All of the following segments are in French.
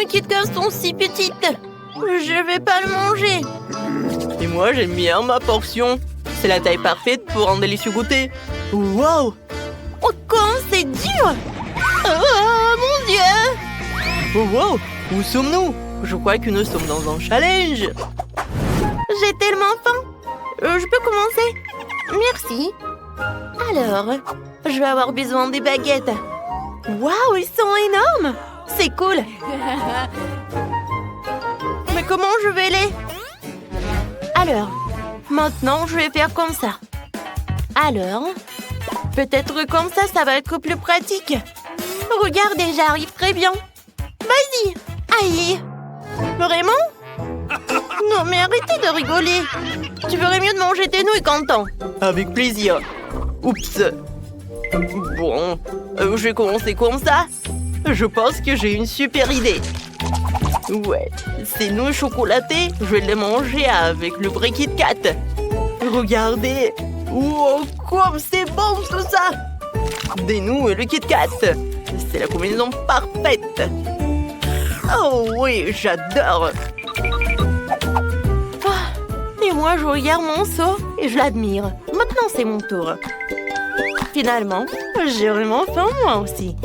Mes Kit Kats sont si petites. Je vais pas le manger. Et moi, j'aime bien ma portion. C'est la taille parfaite pour un délicieux goûter. Wow! Oh, quand c'est dur! Oh, mon Dieu! Oh, wow! Où sommes-nous? Je crois que nous sommes dans un challenge. J'ai tellement faim. Je peux commencer? Merci. Alors, je vais avoir besoin des baguettes. Waouh, ils sont énormes! C'est cool. Mais comment je vais les... Alors, maintenant, je vais faire comme ça. Alors, peut-être comme ça va être plus pratique. Regardez, j'arrive très bien. Vas-y. Aïe. Vraiment? Non, mais arrêtez de rigoler. Tu ferais mieux de manger tes nouilles, Quentin. Avec plaisir. Oups. Bon, je vais commencer comme ça. Je pense que j'ai une super idée. Ouais, ces nouilles chocolatées, je vais les manger avec le vrai Kit Kat. Regardez. Wow, comme c'est bon tout ça. Des nouilles et le Kit Kat. C'est la combinaison parfaite. Oh oui, j'adore. Et moi, je regarde mon seau et je l'admire. Maintenant, c'est mon tour. Finalement, j'ai vraiment faim moi aussi.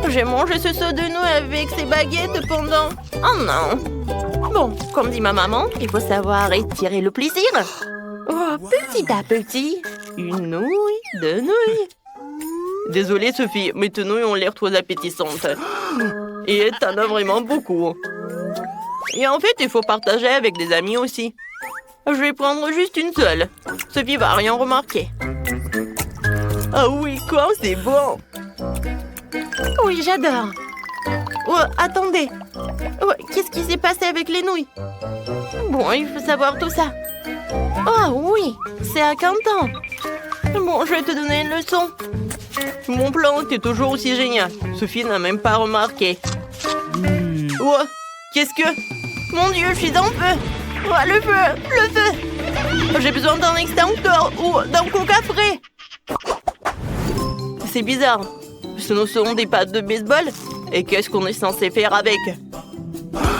J'ai mangé ce seau de nouilles avec ces baguettes pendant... Oh non! Bon, comme dit ma maman, il faut savoir étirer le plaisir. Oh, petit à petit, une nouille, deux nouilles. Désolée Sophie, mais tes nouilles ont l'air trop appétissantes. Et t'en as vraiment beaucoup. Et en fait, il faut partager avec des amis aussi. Je vais prendre juste une seule. Sophie va rien remarquer. Ah oui, quoi, c'est bon. Oui, j'adore. Oh, attendez. Oh, qu'est-ce qui s'est passé avec les nouilles? Bon, il faut savoir tout ça. Oh oui, c'est à Quentin. Bon, je vais te donner une leçon. Mon plan était toujours aussi génial. Sophie n'a même pas remarqué. Oh, qu'est-ce que... Mon Dieu, je suis en feu. Oh, le feu, le feu. J'ai besoin d'un extincteur ou d'un coca frais. C'est bizarre. Ce ne sont des pattes de baseball. Et qu'est-ce qu'on est censé faire avec?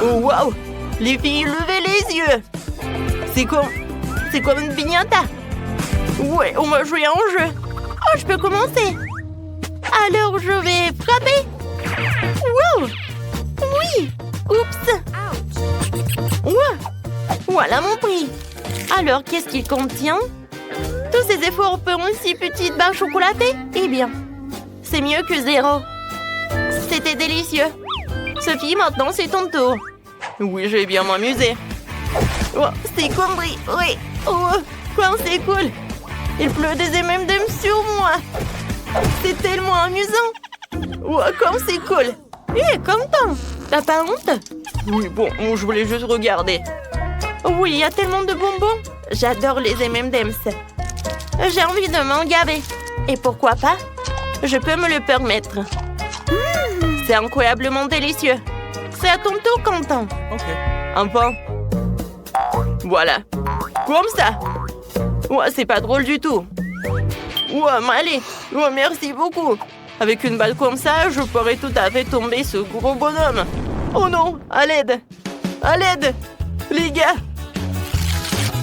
Oh, waouh! Les filles, levez les yeux! C'est comme une piñata. Ouais, on va jouer à un jeu. Oh, je peux commencer. Alors, je vais frapper. Wow! Oui! Oups! Ouais. Voilà mon prix. Alors, qu'est-ce qu'il contient? Tous ces efforts pour une si petite barre chocolatée? Eh bien, c'est mieux que zéro. C'était délicieux. Sophie, maintenant c'est ton tour. Oui, je vais bien m'amuser. Oh, c'est compris, oui. Oh, quoi, c'est cool. Il pleut des M&M's sur moi. C'est tellement amusant. Oh, comme c'est cool. Hé, Quentin, t'as pas honte? Oui, bon, je voulais juste regarder. Oui, il y a tellement de bonbons. J'adore les M&M's. J'ai envie de m'en gaver. Et pourquoi pas? Je peux me le permettre. C'est incroyablement délicieux. C'est à ton tour, Quentin. Ok. Enfin. Voilà. Comme ça. Ouais, c'est pas drôle du tout. Ouais, mais allez. Ouais, merci beaucoup. Avec une balle comme ça, je pourrais tout à fait tomber ce gros bonhomme. Oh non, à l'aide. À l'aide. Les gars.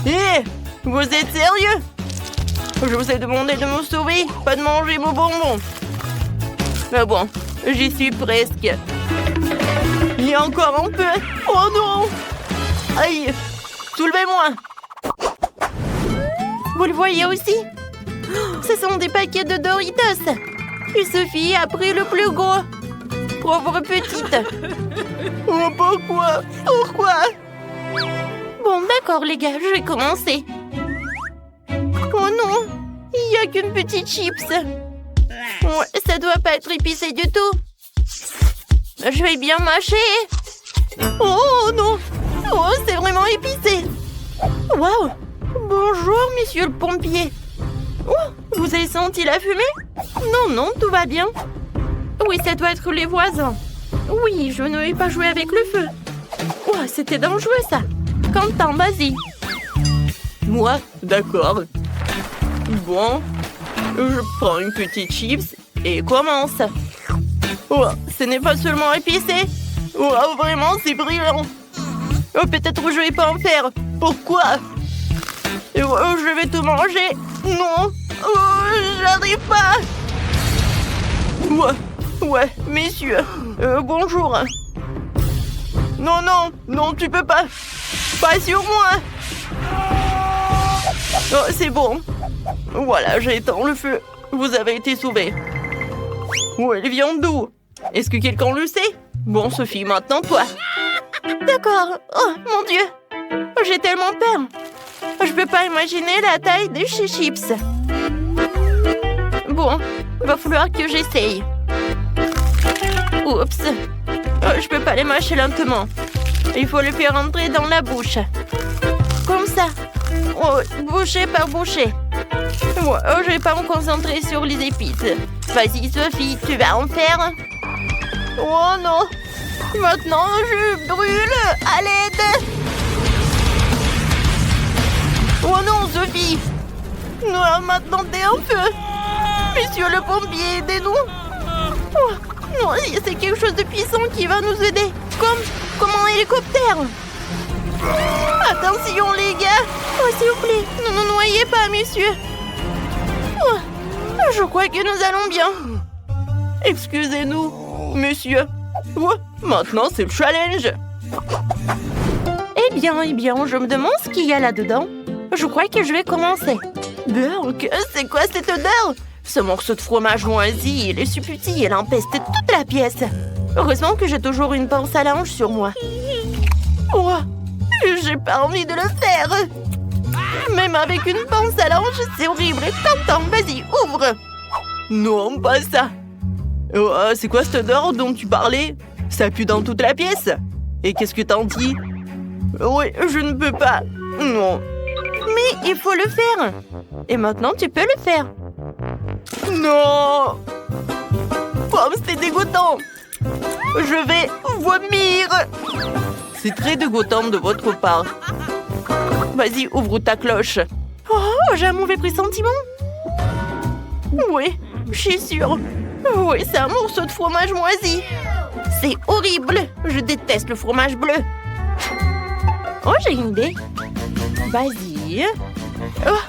Hé, vous êtes sérieux? Je vous ai demandé de me sauver, pas de manger vos bonbons. Mais bon, j'y suis presque. Il y a encore un peu. Oh non! Aïe! Soulevez-moi! Vous le voyez aussi? Ce sont des paquets de Doritos. Et Sophie a pris le plus gros. Pauvre petite. Oh, pourquoi? Pourquoi? Bon, d'accord, les gars, je vais commencer. Oh non! Il n'y a qu'une petite chips. Ouais, ça doit pas être épicé du tout. Je vais bien mâcher. Oh non! Oh, c'est vraiment épicé. Waouh! Bonjour, monsieur le pompier. Oh, vous avez senti la fumée? Non, non, tout va bien. Oui, ça doit être les voisins. Oui, je ne vais pas jouer avec le feu. Oh, c'était dangereux, ça. Quentin, vas-y. Moi, d'accord. Bon, je prends une petite chips et commence. Oh, ce n'est pas seulement épicé, Oh, vraiment, c'est brillant. Oh, peut-être que je vais pas en faire. Pourquoi? Oh, je vais tout manger. Non. Oh, j'arrive pas. Ouais, messieurs. Bonjour. Non, non, non, tu peux pas. Pas sur moi. Oh, c'est bon. Voilà, j'ai éteint le feu. Vous avez été sauvés. Oh, elle vient d'où? Est-ce que quelqu'un le sait? Bon, Sophie, maintenant toi. D'accord. Oh, mon Dieu. J'ai tellement peur. Je peux pas imaginer la taille de chez Chips. Bon, va falloir que j'essaye. Oups. Oh, je peux pas les mâcher lentement. Il faut le faire entrer dans la bouche. Comme ça. Oh, bouchée par bouchée. Oh, je vais pas me concentrer sur les épices. Vas-y, Sophie, tu vas en faire. Oh non. Maintenant, je brûle. À l'aide. Oh non, Sophie. Non, maintenant, t'es en feu. Monsieur le pompier, aidez-nous. Oh, non, c'est quelque chose de puissant qui va nous aider. Comme un hélicoptère. Attention, les gars. Oh, s'il vous plaît, ne nous noyez pas, monsieur. Oh, je crois que nous allons bien. Excusez-nous, monsieur. Oh, maintenant, c'est le challenge. Eh bien, je me demande ce qu'il y a là-dedans. Je crois que je vais commencer. Burk, c'est quoi cette odeur? Ce morceau de fromage moisi, il est subtil, il empeste toute la pièce. Heureusement que j'ai toujours une pince à linge sur moi. Oh, j'ai pas envie de le faire. Même avec une pince à linge, c'est horrible. T'entends, vas-y, ouvre. Non, pas ça. Oh, c'est quoi cette odeur dont tu parlais? Ça pue dans toute la pièce. Et qu'est-ce que t'en dis? Oui, je ne peux pas. Non. Mais il faut le faire. Et maintenant, tu peux le faire. Non. Oh, c'est dégoûtant. Je vais vomir. C'est très dégoûtant de votre part. Vas-y, ouvre ta cloche. Oh, j'ai un mauvais pressentiment. Oui, je suis sûre. Oui, c'est un morceau de fromage moisi. C'est horrible. Je déteste le fromage bleu. Oh, j'ai une idée. Vas-y. Oh,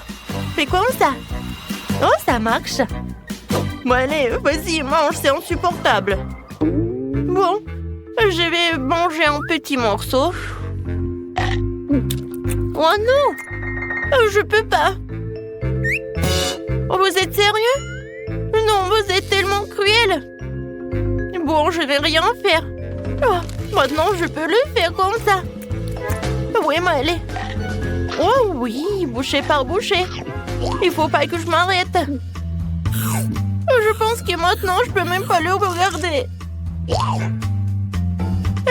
fais comme ça. Oh, ça marche. Bon, allez, vas-y, mange, c'est insupportable. Bon, je vais manger un petit morceau. Oh non, je peux pas. Vous êtes sérieux? Non, vous êtes tellement cruel. Bon, je vais rien faire. Oh, maintenant, je peux le faire comme ça. Oui, mais allez. Oh oui, bouchée par bouchée. Il faut pas que je m'arrête. Je pense que maintenant, je peux même pas le regarder.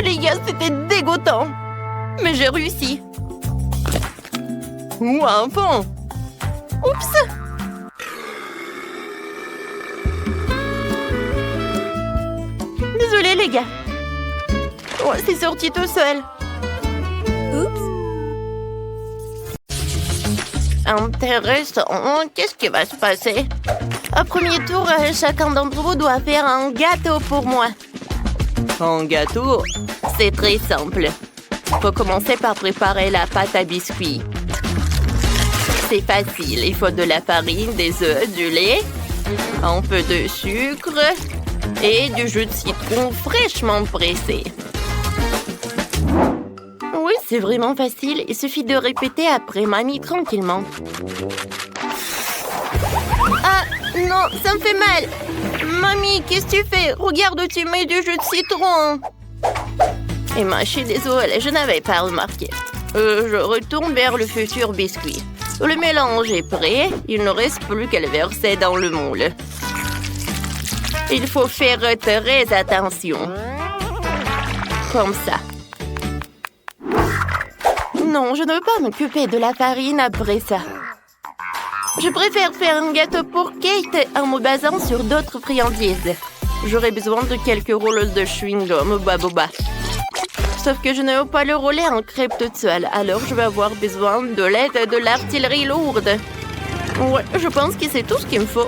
Les gars, c'était dégoûtant. Mais j'ai réussi. Ou enfin. Oups. Désolée, les gars. Oh, c'est sorti tout seul. Oups. Intéressant. Qu'est-ce qui va se passer? Au premier tour, chacun d'entre vous doit faire un gâteau pour moi. Un gâteau? C'est très simple. Faut commencer par préparer la pâte à biscuits. C'est facile. Il faut de la farine, des œufs, du lait, un peu de sucre et du jus de citron fraîchement pressé. Oui, c'est vraiment facile. Il suffit de répéter après mamie tranquillement. Ah, non, ça me fait mal. Mamie, qu'est-ce que tu fais? Regarde, tu mets du jus de citron. Emma, je suis désolée, je n'avais pas remarqué. Je retourne vers le futur biscuit. Le mélange est prêt. Il ne reste plus qu'à le verser dans le moule. Il faut faire très attention. Comme ça. Non, je ne veux pas m'occuper de la farine après ça. Je préfère faire un gâteau pour Kate en me basant sur d'autres friandises. J'aurai besoin de quelques rouleaux de chewing-gum boba. Sauf que je ne veux pas le rouler en crêpe toute seule, alors je vais avoir besoin de l'aide de l'artillerie lourde. Ouais, je pense que c'est tout ce qu'il me faut.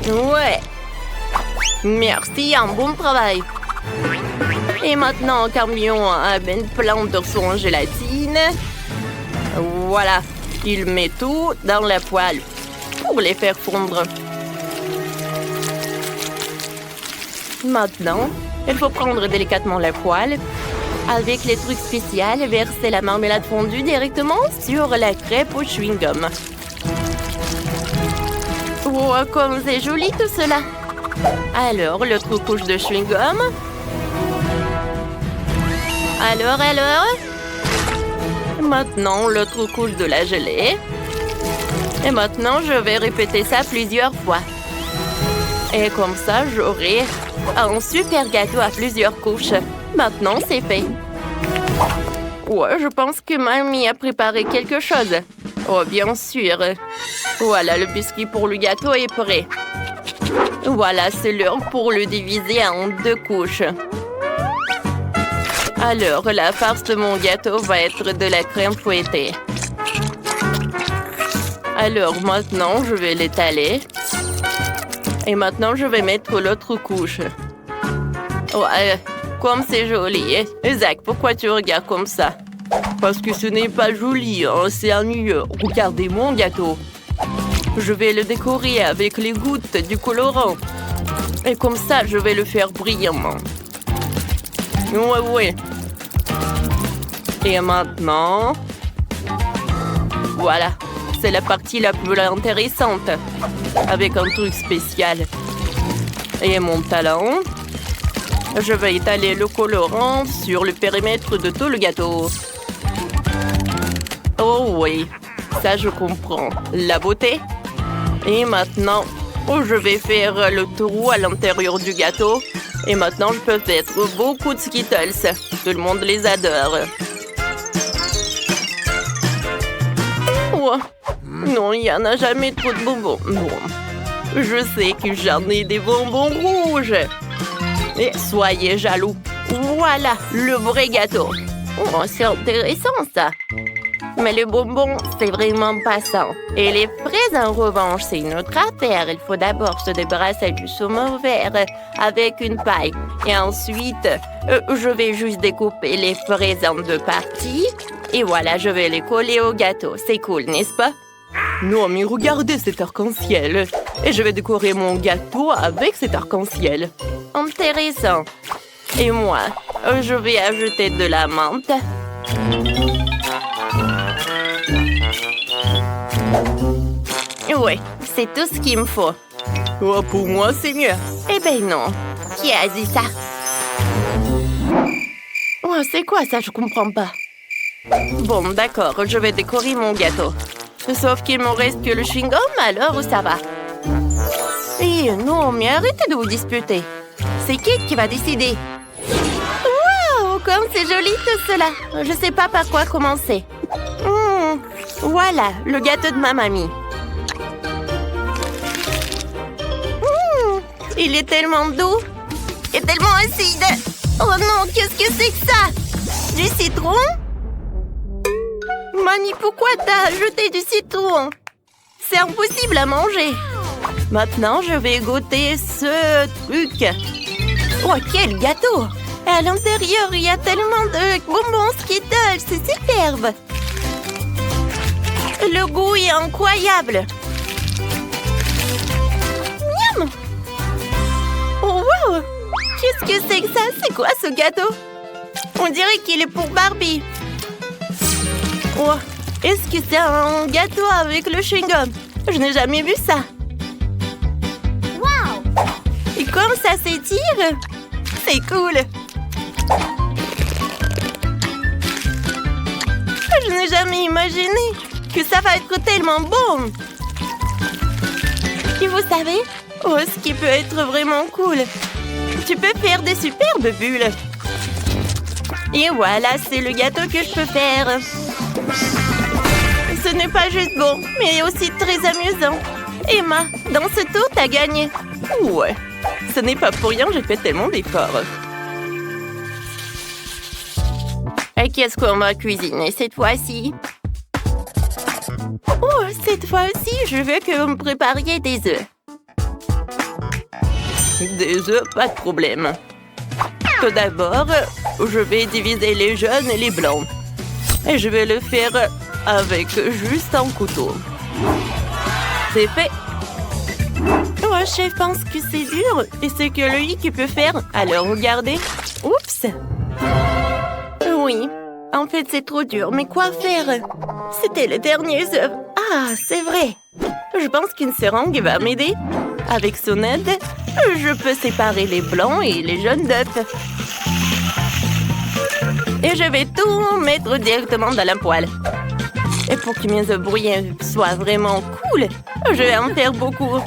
Ouais. Merci, un bon travail. Et maintenant, camion à une plante en gélatine. Voilà, il met tout dans la poêle pour les faire fondre. Maintenant, il faut prendre délicatement la poêle. Avec les trucs spéciaux, verser la marmelade fondue directement sur la crêpe au chewing-gum. Oh, comme c'est joli tout cela! Alors, l'autre couche de chewing-gum. Alors? Maintenant, l'autre couche de la gelée. Et maintenant, je vais répéter ça plusieurs fois. Et comme ça, j'aurai un super gâteau à plusieurs couches. Maintenant, c'est fait. Ouais, je pense que mamie a préparé quelque chose. Oh, bien sûr. Voilà, le biscuit pour le gâteau est prêt. Voilà, c'est l'heure pour le diviser en 2 couches. Alors, la farce de mon gâteau va être de la crème fouettée. Alors, maintenant, je vais l'étaler. Et maintenant, je vais mettre l'autre couche. Ouais, comme c'est joli. Zach, pourquoi tu regardes comme ça? Parce que ce n'est pas joli, hein, c'est ennuyeux. Regardez mon gâteau. Je vais le décorer avec les gouttes du colorant. Et comme ça, je vais le faire brillamment. Ouais. Et maintenant... Voilà, c'est la partie la plus intéressante. Avec un truc spécial. Et mon talon. Je vais étaler le colorant sur le périmètre de tout le gâteau. Oh oui, ça je comprends. La beauté. Et maintenant, je vais faire le trou à l'intérieur du gâteau. Et maintenant, je peux mettre beaucoup de Skittles. Tout le monde les adore. Oh, non, il n'y en a jamais trop de bonbons. Bon, je sais que j'en ai des bonbons rouges. Et soyez jaloux. Voilà, le vrai gâteau. Oh, c'est intéressant, ça. Mais le bonbon, c'est vraiment passant. Et les fraises, en revanche, c'est une autre affaire. Il faut d'abord se débarrasser du saumon vert avec une paille. Et ensuite, je vais juste découper les fraises en 2 parties. Et voilà, je vais les coller au gâteau. C'est cool, n'est-ce pas? Non, mais regardez cet arc-en-ciel. Et je vais décorer mon gâteau avec cet arc-en-ciel. Intéressant. Et moi, je vais ajouter de la menthe. Ouais, c'est tout ce qu'il me faut. Oh, pour moi, c'est mieux. Eh ben non. Qui a dit ça? Oh, c'est quoi ça? Je comprends pas. Bon, d'accord, je vais décorer mon gâteau. Sauf qu'il me reste que le chewing-gum, alors ça va. Eh non, mais arrêtez de vous disputer. C'est Kate qui va décider. Waouh, comme c'est joli tout cela. Je sais pas par quoi commencer. Voilà, le gâteau de ma mamie. Il est tellement doux et tellement acide. Oh non, qu'est-ce que c'est que ça? Du citron? Mamie, pourquoi t'as ajouté du citron? C'est impossible à manger. Maintenant, je vais goûter ce truc. Oh, quel gâteau! À l'intérieur, il y a tellement de bonbons Skittles. C'est superbe. Le goût est incroyable. Miam! Oh, wow! Qu'est-ce que c'est que ça? C'est quoi ce gâteau? On dirait qu'il est pour Barbie. Oh, est-ce que c'est un gâteau avec le chewing-gum? Je n'ai jamais vu ça. Wow! Et comme ça s'étire, c'est cool. Je n'ai jamais imaginé que ça va être tellement bon. Et vous savez, oh, ce qui peut être vraiment cool, tu peux faire des superbes bulles. Et voilà, c'est le gâteau que je peux faire. Ce n'est pas juste bon, mais aussi très amusant. Emma, dans ce tour, t'as gagné. Ouais, ce n'est pas pour rien, j'ai fait tellement d'efforts. Et qu'est-ce qu'on va cuisiner cette fois-ci? Oh, cette fois-ci, je veux que vous me prépariez des œufs. Des œufs, pas de problème. Tout d'abord, je vais diviser les jaunes et les blancs. Et je vais le faire avec juste un couteau. C'est fait. Oh, chef pense que c'est dur et c'est que lui qui peut faire. Alors, regardez. Oups. Oui, en fait, c'est trop dur. Mais quoi faire? C'était les derniers œufs. Ah, c'est vrai. Je pense qu'une seringue va m'aider. Avec son aide, je peux séparer les blancs et les jaunes d'œufs. Et je vais tout mettre directement dans la poêle. Et pour que mes œufs brouillés soient vraiment cool, je vais en faire beaucoup.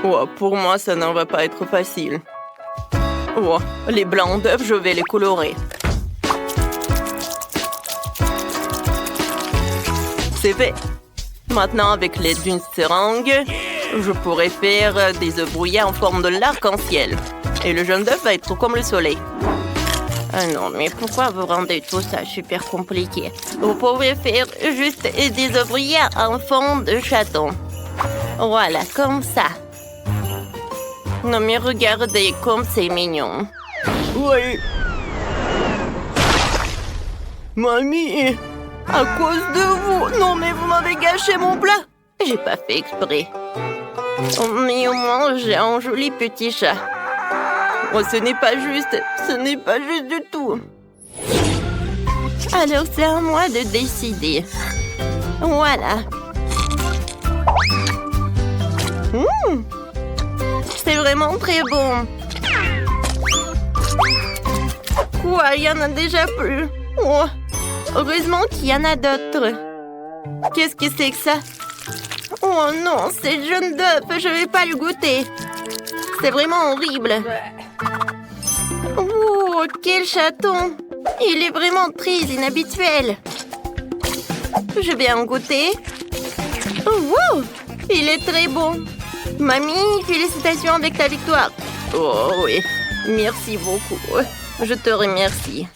Oh, pour moi, ça n'en va pas être facile. Oh, les blancs d'œufs, je vais les colorer. C'est fait. Maintenant, avec l'aide d'une seringue, je pourrais faire des œufs brouillés en forme de l'arc-en-ciel. Et le jaune d'œuf va être comme le soleil. Ah non, mais pourquoi vous rendez tout ça super compliqué? Vous pouvez faire juste des œufs brouillés en forme de chaton. Voilà, comme ça. Non, mais regardez comme c'est mignon. Oui. Mamie, à cause de vous. Non, mais vous m'avez gâché mon plat. J'ai pas fait exprès. Oh, mais au moins, j'ai un joli petit chat. Oh, ce n'est pas juste du tout. Alors, c'est à moi de décider. Voilà. C'est vraiment très bon. Quoi, il y en a déjà plus. Oh, heureusement qu'il y en a d'autres. Qu'est-ce que c'est que ça? Oh non, c'est jaune d'œuf, je vais pas le goûter. C'est vraiment horrible. Oh, quel chaton! Il est vraiment très inhabituel. Je vais en goûter. Oh, wow! Il est très bon. Mamie, félicitations avec ta victoire. Oh oui, merci beaucoup. Je te remercie.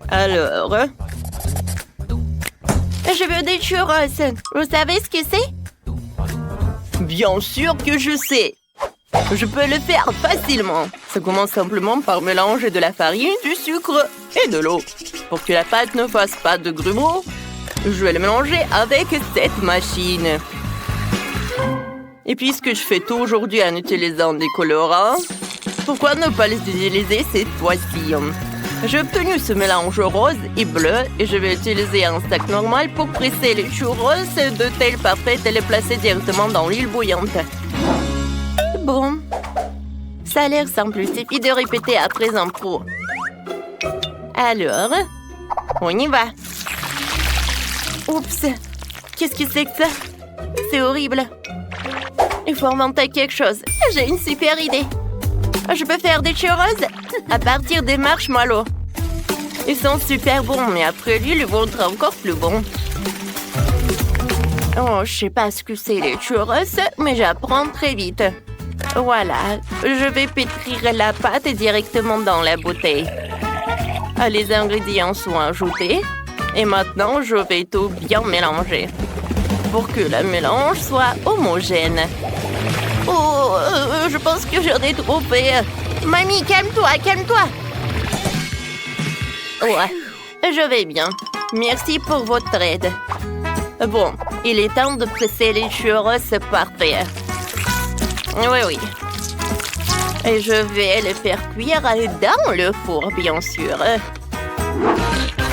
Alors... Je veux des churros. Vous savez ce que c'est? Bien sûr que je sais. Je peux le faire facilement. Ça commence simplement par mélanger de la farine, du sucre et de l'eau. Pour que la pâte ne fasse pas de grumeaux, je vais le mélanger avec cette machine. Et puisque je fais tout aujourd'hui en utilisant des colorants, pourquoi ne pas les utiliser cette fois-ci? J'ai obtenu ce mélange rose et bleu et je vais utiliser un sac normal pour presser les churros de telle parfaite et les placer directement dans l'huile bouillante. Bon, ça a l'air simple, il suffit de répéter après un pro. Alors, on y va. Oups, qu'est-ce que c'est que ça? C'est horrible. Il faut inventer quelque chose. J'ai une super idée. Je peux faire des churros à partir des marshmallows. Ils sont super bons, mais après lui, ils vont être encore plus bons. Oh, je sais pas ce que c'est les churros, mais j'apprends très vite. Voilà, je vais pétrir la pâte directement dans la bouteille. Les ingrédients sont ajoutés. Et maintenant, je vais tout bien mélanger. Pour que le mélange soit homogène. Oh, je pense que j'en ai trop fait. Mamie, calme-toi, calme-toi. Ouais, je vais bien. Merci pour votre aide. Bon, il est temps de presser les churros parfaits. Oui. Et je vais les faire cuire dans le four, bien sûr.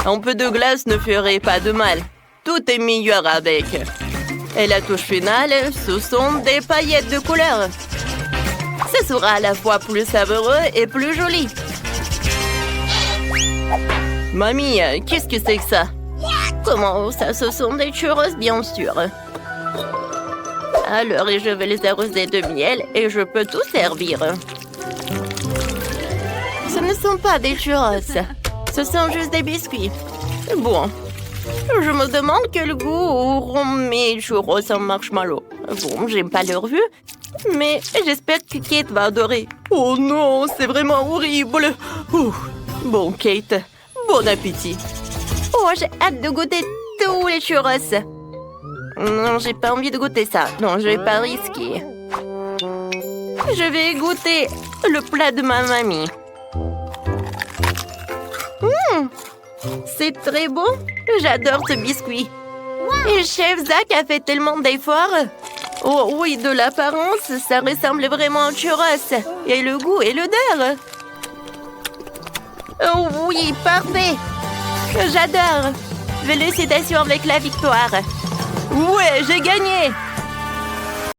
Un peu de glace ne ferait pas de mal. Tout est meilleur avec. Et la touche finale, ce sont des paillettes de couleur. Ce sera à la fois plus savoureux et plus joli. Mamie, qu'est-ce que c'est que ça? Comment ça? Ce sont des churros, bien sûr. Alors, je vais les arroser de miel et je peux tout servir. Ce ne sont pas des churros. Ce sont juste des biscuits. Bon. Je me demande quel goût auront mes churros en marshmallow. Bon, j'aime pas leur vue, mais j'espère que Kate va adorer. Oh non, c'est vraiment horrible. Bon, Kate, bon appétit. Oh, j'ai hâte de goûter tous les churros. Non, j'ai pas envie de goûter ça. Non, je vais pas risquer. Je vais goûter le plat de ma mamie. C'est très beau. J'adore ce biscuit. Et chef Zach a fait tellement d'efforts. Oh oui, de l'apparence, ça ressemble vraiment à un churros. Et le goût et l'odeur. Oh oui, parfait. J'adore. Félicitations avec la victoire. Ouais, j'ai gagné.